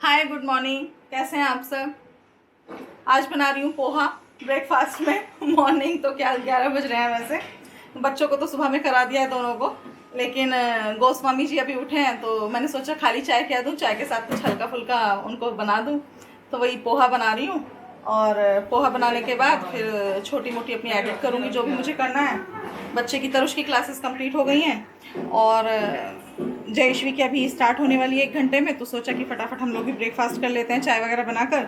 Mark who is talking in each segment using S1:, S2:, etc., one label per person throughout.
S1: हाय, good morning. कैसे हैं आप सब? आज बना रही हूँ पोहा ब्रेकफास्ट में। मॉर्निंग तो क्या 11 बज रहे हैं वैसे। बच्चों को तो सुबह में करा दिया है दोनों को, लेकिन गोस्वामी जी अभी उठे हैं तो मैंने सोचा खाली चाय क्या दूँ, चाय के साथ कुछ हल्का फुल्का उनको बना दूँ। तो वही पोहा बना रही हूँ और पोहा बनाने के बाद फिर छोटी मोटी अपनी एडिट करूँगी जो भी मुझे करना है। बच्चे की तरुष की क्लासेस कंप्लीट हो गई हैं और जयश्वी की अभी स्टार्ट होने वाली है 1 घंटे में, तो सोचा कि फटाफट हम लोग भी ब्रेकफास्ट कर लेते हैं चाय वगैरह बनाकर।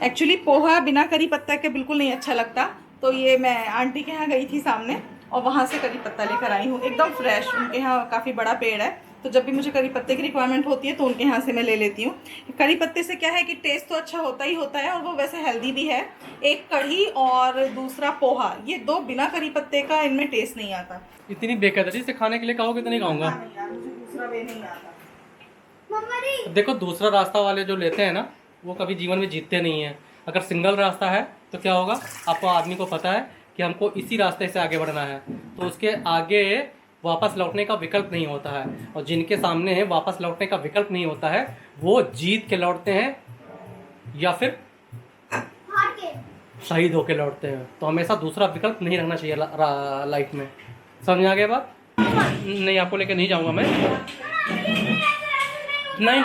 S1: एक्चुअली पोहा बिना करी पत्ता के बिल्कुल नहीं अच्छा लगता, तो ये मैं आंटी के यहाँ गई थी सामने और वहाँ से करी पत्ता लेकर आई हूँ, एकदम फ्रेश। उनके यहाँ काफ़ी बड़ा पेड़ है, तो जब भी मुझे करी पत्ते की रिक्वायरमेंट होती है तो उनके यहाँ से मैं ले लेती हूँ। करी पत्ते से क्या है कि टेस्ट तो अच्छा होता ही होता है और वो वैसे हेल्दी भी है। एक कढ़ी और दूसरा पोहा, ये दो बिना करी पत्ते का इनमें टेस्ट नहीं आता।
S2: इतनी बेकदरी से खाने के लिए कहोगे तो नहीं खाऊंगा।
S1: नहीं यार, मुझे दूसरा वे नहीं आता।
S2: देखो, दूसरा रास्ता वाले जो लेते हैं ना, वो कभी जीवन में जीतते नहीं हैं। अगर सिंगल रास्ता है तो क्या होगा, आपको आदमी को पता है कि हमको इसी रास्ते से आगे बढ़ना है, तो उसके आगे वापस लौटने का विकल्प नहीं होता है। और जिनके सामने है वापस लौटने का विकल्प नहीं होता है, वो जीत के लौटते हैं या फिर शहीद होके लौटते हैं। तो हमेशा दूसरा विकल्प नहीं रखना चाहिए लाइफ में। समझ आ गया बात? नहीं, आपको लेके नहीं जाऊंगा मैं। नहीं,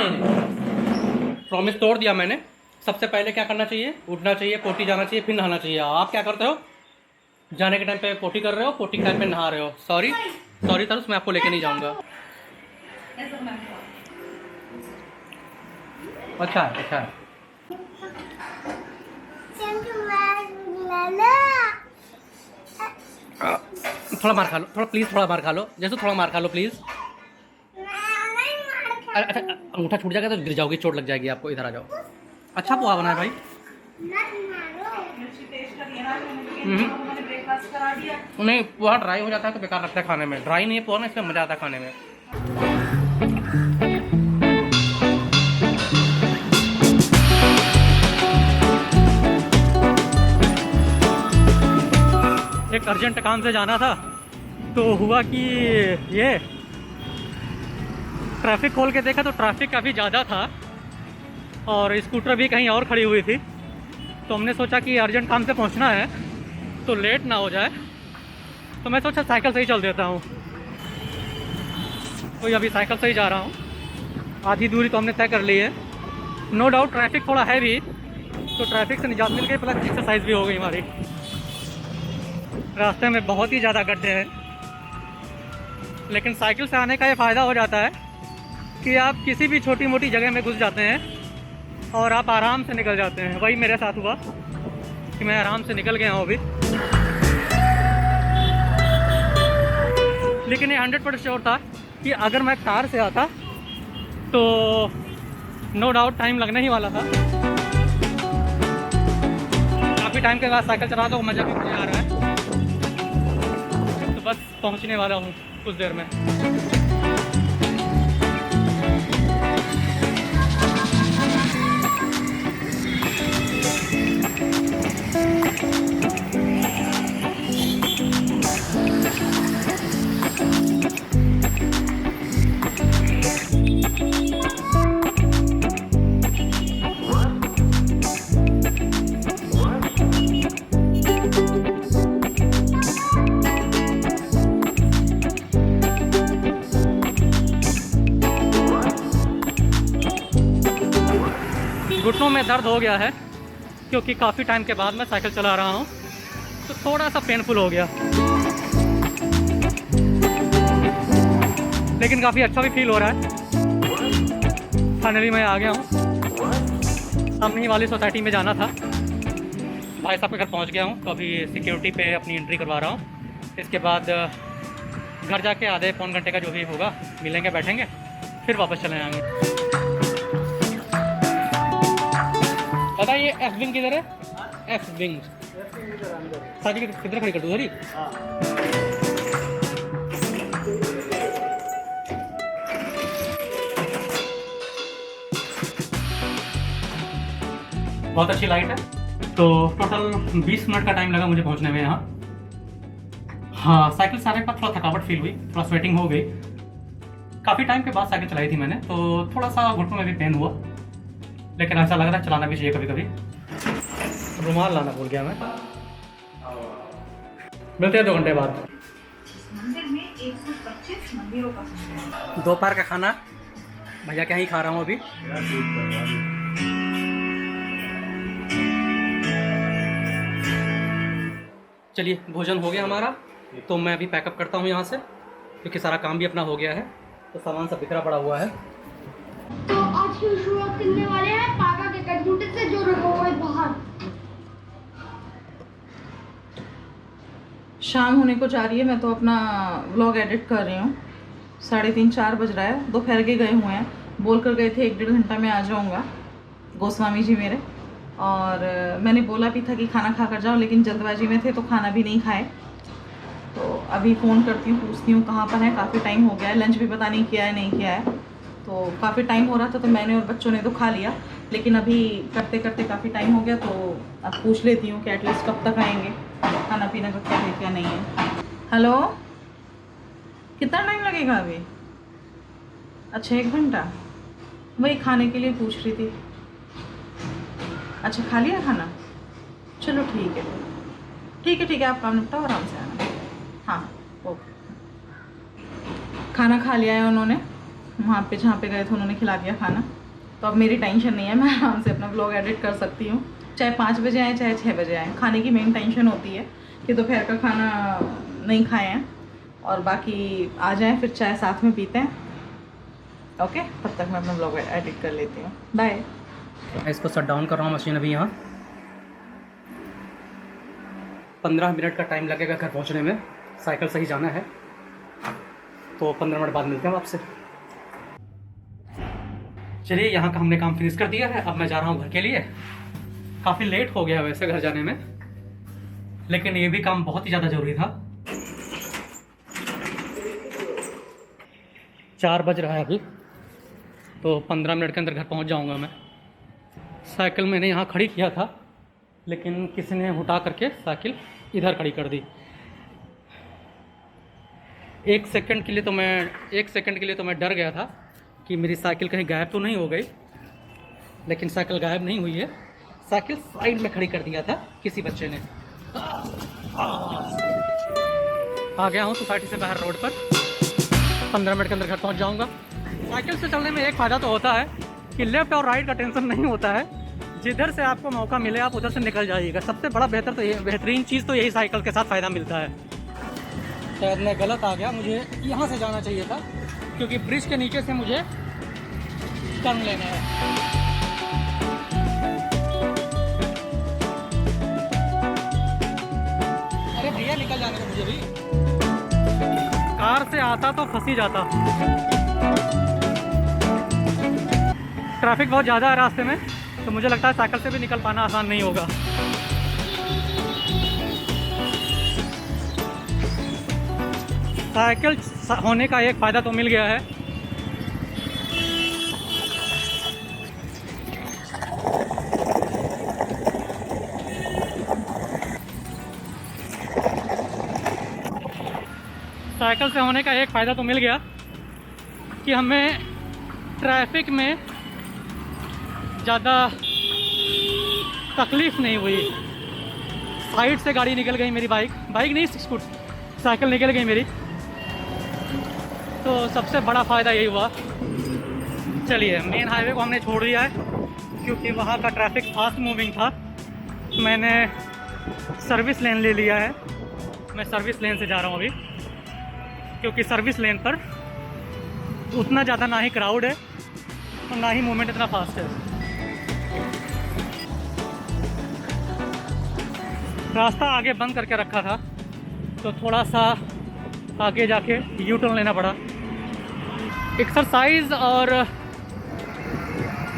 S2: प्रॉमिस तोड़ दिया मैंने। सबसे पहले क्या करना चाहिए, उठना चाहिए, पोटी जाना चाहिए, फिर नहाना चाहिए। आप क्या करते हो, जाने के टाइम पे पोटी कर रहे हो, पोटी के टाइम पे नहा रहे हो। सॉरी तरुष, मैं आपको लेके नहीं जाऊंगा। अच्छा है। थोड़ा मार खा लो, थोड़ा मार खा लो जैसे, थोड़ा मार खा लो प्लीज। अच्छा, अंगूठा छूट जाएगा तो गिर जाओगी, चोट लग जाएगी आपको। इधर आ जाओ। अच्छा पोहा बना है भाई। नहीं, पोहा ड्राई हो जाता है तो बेकार लगता है खाने में। ड्राई नहीं है पोहा ना, इसमें मजा आता है खाने में। एक अर्जेंट काम से जाना था, तो हुआ कि ये ट्रैफिक खोल के देखा तो ट्रैफिक काफ़ी ज़्यादा था और स्कूटर भी कहीं और खड़ी हुई थी। तो हमने सोचा कि अर्जेंट काम से पहुंचना है तो लेट ना हो जाए, तो मैं सोचा साइकिल से ही चल देता हूँ। तो अभी साइकिल से ही जा रहा हूँ। आधी दूरी तो हमने तय कर ली है। नो डाउट ट्रैफिक थोड़ा है भी, तो ट्रैफिक से निजात मिल गई, प्लस एक्सरसाइज भी हो गई हमारी। रास्ते में बहुत ही ज़्यादा गड्ढे हैं, लेकिन साइकिल से आने का ये फ़ायदा हो जाता है कि आप किसी भी छोटी मोटी जगह में घुस जाते हैं और आप आराम से निकल जाते हैं। वही मेरे साथ हुआ कि मैं आराम से निकल गया हूँ अभी। लेकिन ये 100% श्योर था कि अगर मैं कार से आता तो नो डाउट टाइम लगने ही वाला था। काफ़ी टाइम के बाद साइकिल चला तो मज़ा भी मुझे आ रहा है। तो बस पहुँचने वाला हूँ कुछ देर में। घुटनों में दर्द हो गया है क्योंकि काफ़ी टाइम के बाद मैं साइकिल चला रहा हूँ, तो थोड़ा सा पेनफुल हो गया, लेकिन काफ़ी अच्छा भी फील हो रहा है। फाइनली मैं आ गया हूँ। सामने ही वाली सोसाइटी में जाना था, भाई साहब के घर पहुँच गया हूँ। तो अभी सिक्योरिटी पे अपनी एंट्री करवा रहा हूँ। इसके बाद घर जाके आधे पौन घंटे का जो भी होगा मिलेंगे, बैठेंगे, फिर वापस चले जाएंगे। दादा, ये एफ विंग किधर है? एफ विंग सारी किधर खड़ी कर दूँ? सॉरी, बहुत अच्छी लाइट है। तो टोटल 20 मिनट का टाइम लगा मुझे पहुंचने में यहाँ। हाँ, साइकिल से आने के बाद थोड़ा थकावट फील हुई, थोड़ा स्वेटिंग हो गई। काफ़ी टाइम के बाद साइकिल चलाई थी मैंने, तो थोड़ा सा घुटनों में भी पेन हुआ, लेकिन ऐसा लग रहा है चलाना भी चाहिए कभी कभी। रुमाल लाना भूल गया मैं। मिलते हैं 2 घंटे बाद।
S1: मंदिर में 125 मंदिरों का संगम।
S2: दोपहर का खाना भैया क्या ही खा रहा हूँ अभी। चलिए भोजन हो गया हमारा, तो मैं अभी पैकअप करता हूँ यहाँ से, क्योंकि सारा काम भी अपना हो गया है, तो सामान सब बिखरा पड़ा हुआ है।
S3: तो आज की शुरुआत करने वाले हैं पापा के कंप्यूटर से जो रखा हुआ है बाहर।
S1: शाम होने को जा रही है, मैं तो अपना व्लॉग एडिट कर रही हूँ। 3:30-4 बज रहा है, दोपहर के गए हुए हैं, बोल कर गए थे 1-1.5 घंटा में आ जाऊँगा गोस्वामी जी मेरे। और मैंने बोला भी था कि खाना खा कर जाओ, लेकिन जल्दबाजी में थे तो खाना भी नहीं खाए। तो अभी फ़ोन करती हूँ, पूछती हूँ कहाँ पर है, काफ़ी टाइम हो गया है, लंच भी पता नहीं किया है नहीं किया है। तो काफ़ी टाइम हो रहा था, तो मैंने और बच्चों ने तो खा लिया, लेकिन अभी करते करते काफ़ी टाइम हो गया, तो अब पूछ लेती हूँ कि एटलीस्ट कब तक आएंगे, खाना पीना का क्या है क्या नहीं है। हेलो, कितना टाइम लगेगा अभी? अच्छा 1 घंटा, वही खाने के लिए पूछ रही थी। अच्छा खा लिया खाना? चलो ठीक है ठीक है ठीक है, आप काम निपटाओ, आराम से आना। हाँ ओके। खाना खा लिया है उन्होंने, वहाँ पे जहाँ पे गए थे उन्होंने खिला दिया खाना, तो अब मेरी टेंशन नहीं है, मैं आराम से अपना व्लॉग एडिट कर सकती हूँ, चाहे 5 बजे आए चाहे 6 बजे आए। खाने की मेन टेंशन होती है कि दोपहर का खाना नहीं खाए हैं, और बाकी आ जाएं फिर चाय साथ में पीते हैं। ओके, तब तक मैं अपना व्लॉग एडिट कर लेती हूँ। बाय।
S2: मैं इसको शट डाउन कर रहा हूँ मशीन अभी। यहाँ 15 मिनट का टाइम लगेगा घर पहुँचने में, साइकिल से ही जाना है, तो 15 मिनट बाद मिलते हैं आपसे। चलिए, यहाँ का हमने काम फिनिश कर दिया है, अब मैं जा रहा हूँ घर के लिए। काफ़ी लेट हो गया वैसे घर जाने में, लेकिन ये भी काम बहुत ही ज़्यादा ज़रूरी था। 4 बज रहा है अभी, तो 15 मिनट के अंदर घर पहुँच जाऊँगा मैं। साइकिल मैंने यहाँ खड़ी किया था, लेकिन किसी ने उठा करके साइकिल इधर खड़ी कर दी। 1 सेकंड के लिए तो मैं डर गया था कि मेरी साइकिल कहीं गायब तो नहीं हो गई, लेकिन साइकिल गायब नहीं हुई है। साइकिल साइड में खड़ी कर दिया था किसी बच्चे ने। आ गया हूँ सोसाइटी से बाहर रोड पर, 15 मिनट के अंदर घर पहुँच जाऊँगा। साइकिल से चलने में एक फ़ायदा तो होता है कि लेफ़्ट और राइट का टेंशन नहीं होता है, जिधर से आपको मौका मिले आप उधर से निकल जाइएगा। सबसे बड़ा बेहतरीन चीज़ तो यही साइकिल के साथ फ़ायदा मिलता है। शायद मैं गलत आ गया, मुझे यहाँ से जाना चाहिए था, क्योंकि ब्रिज के नीचे से मुझे टर्न लेना है। अरे भैया निकल जाने का, मुझे भी कार से आता तो फंस ही जाता। ट्रैफिक बहुत ज़्यादा है रास्ते में, तो मुझे लगता है साइकिल से भी निकल पाना आसान नहीं होगा। साइकिल होने का एक फ़ायदा तो मिल गया है, साइकिल से होने का एक फ़ायदा तो मिल गया कि हमें ट्रैफिक में ज़्यादा तकलीफ़ नहीं हुई। साइड से गाड़ी निकल गई मेरी, बाइक नहीं साइकिल निकल गई मेरी, तो सबसे बड़ा फ़ायदा यही हुआ। चलिए, मेन हाईवे को हमने छोड़ दिया है, क्योंकि वहाँ का ट्रैफिक फास्ट मूविंग था। मैंने सर्विस लेन ले लिया है, मैं सर्विस लेन से जा रहा हूँ अभी, क्योंकि सर्विस लेन पर उतना ज़्यादा ना ही क्राउड है और ना ही मूवमेंट इतना फास्ट है। रास्ता आगे बंद करके रखा था, तो थोड़ा सा आगे जाके यू टर्न लेना पड़ा। एक्सरसाइज और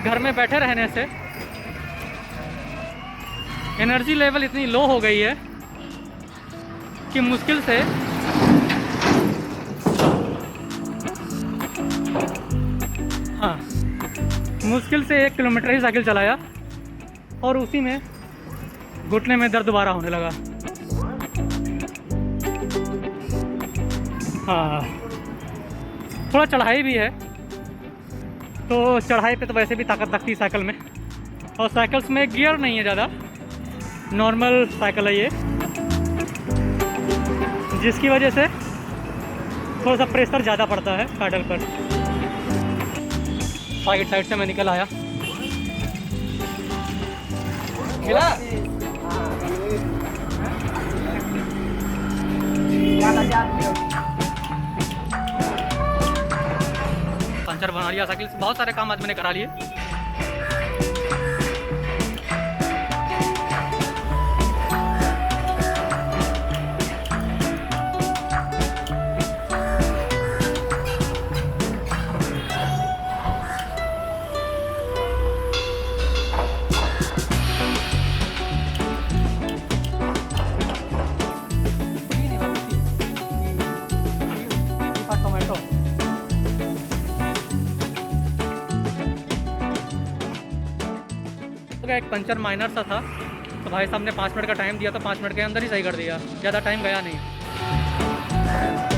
S2: घर में बैठे रहने से एनर्जी लेवल इतनी लो हो गई है कि मुश्किल से मुश्किल से 1 किलोमीटर ही साइकिल चलाया, और उसी में घुटने में दर्द दोबारा होने लगा। हाँ, थोड़ा चढ़ाई भी है, तो चढ़ाई पे तो वैसे भी ताकत लगती है साइकिल में। और साइकिल्स में गियर नहीं है ज़्यादा, नॉर्मल साइकिल है ये, जिसकी वजह से थोड़ा सा प्रेशर ज़्यादा पड़ता है पैडल पर। साइड से मैं निकल आया। मिला? पंचर बना लिया साइकिल से, बहुत सारे काम आज मैंने करा लिए। एक पंचर माइनर सा था, तो भाई साहब ने 5 मिनट का टाइम दिया, तो 5 मिनट के अंदर ही सही कर दिया, ज़्यादा टाइम गया नहीं।